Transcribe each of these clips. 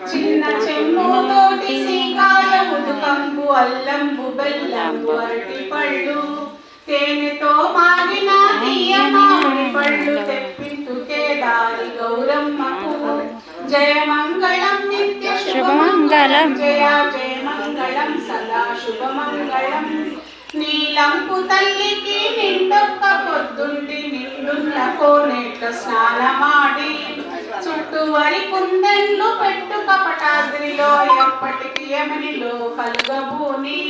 చిన్న చెంబుతోటి సీకాయ ఉదుకంబు అల్లంబు బెల్లంబు అరటి పళ్ళు తేనెతో మాగిన తీయ మామిడి పళ్ళు తెప్పించుకే దారి గౌరమ్మకు జయమంగళం నిత్య శుభమంగళం జయ జయమంగళం సదా శుభమంగళం నీలంపు తల్లికి నిండొక్క పొద్దుండి నిండున్న కోనేట్ల స్నానమాడి చుట్టూ వరి కుందెళ్ళు పెట్టు కపటాద్రిలో ఎప్పటికి యమనిలో కలుగబూని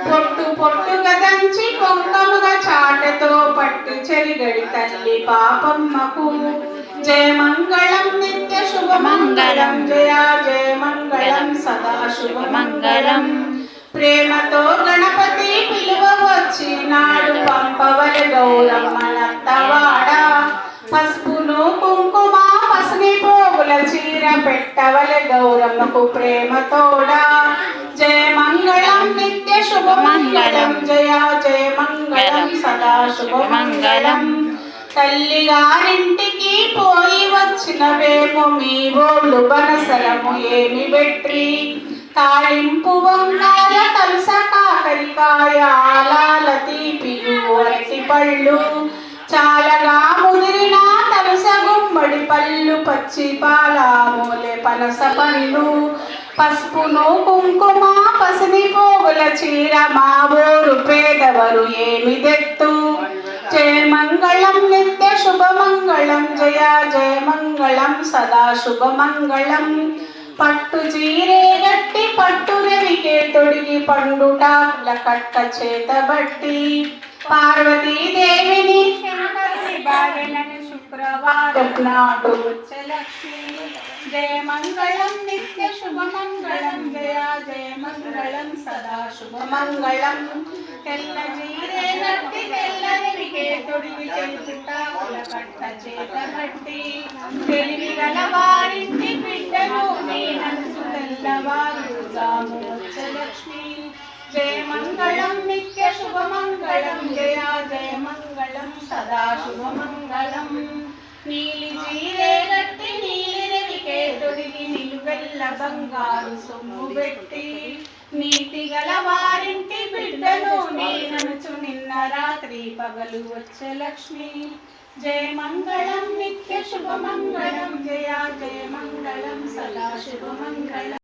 పొట్టు పొట్టుగా దంచి కొంకముగా చాటతో పట్టు చెరిగడి తల్లి పాపమ్మకు జయమంగళం నిత్య శుభమంగళం జయ జయమంగళం సదా శుభమంగళం ప్రేమతో గణపతి పిలువ వచ్చినాడు పంపవలె గౌరమ్మనత్తవాడ పసుపును కుంకుమ పసుని పోగుల చీర పెట్టవలె గౌరమ్మకు ప్రేమతోడా జయమంగళం నిత్య శుభమంగళం జయ జయమంగళం సదా శుభమంగళం తల్లిగారింటికి పోయి వచ్చిన వేము మీ ఓళ్ళు బనసలము ఏమి బెట్రి తాళింపు వంకాయ తలుస కాకరికాయ ఆలాల తీపియు అరటి పళ్ళు చాలగా ముదిరిన తలుస గుమ్మడి పళ్ళు పచ్చి పాలామూలె పనస పళ్ళు పసుపును కుంకుమ పసిని పోగుల చీర మా ఊరు పేదవరు ఏమి దెత్తు జయమంగళం నిత్య శుభమంగళం జయ జయమంగళం సదా శుభమంగళం పట్టు చీరే గట్టి పట్టు రవికే తొడిగి పండుటాకుల కట్ట చేతబట్టి పార్వతీదేవిని శుక్రవారం నాడు లక్ష్మి జయమంగళం నిత్య శుభమంగళం జయ జయమంగళం సదా శుభమంగళం తెల్ల చీరే గట్టి తెల్ల రవికే తొడిగి చెంచుటాకుల కట్ట చేతబట్టి తెలివి గల వారింటి బిడ్డను లక్ష్మి జయమంగళం నిత్య శుభమంగళం జయ జయమంగళం సదా శుభమంగళం నీలి చీరే గట్టి నీలి రవికే తొడిగి నిలువెల్ల బంగారు సొమ్ము పెట్టి నీతి గల వారింటి బిడ్డను నేననుచు నిన్న రాత్రి పగలు వచ్చే లక్ష్మి జయమంగళం నిత్య శుభమంగళం జయ జయమంగళం సదా శుభమంగళం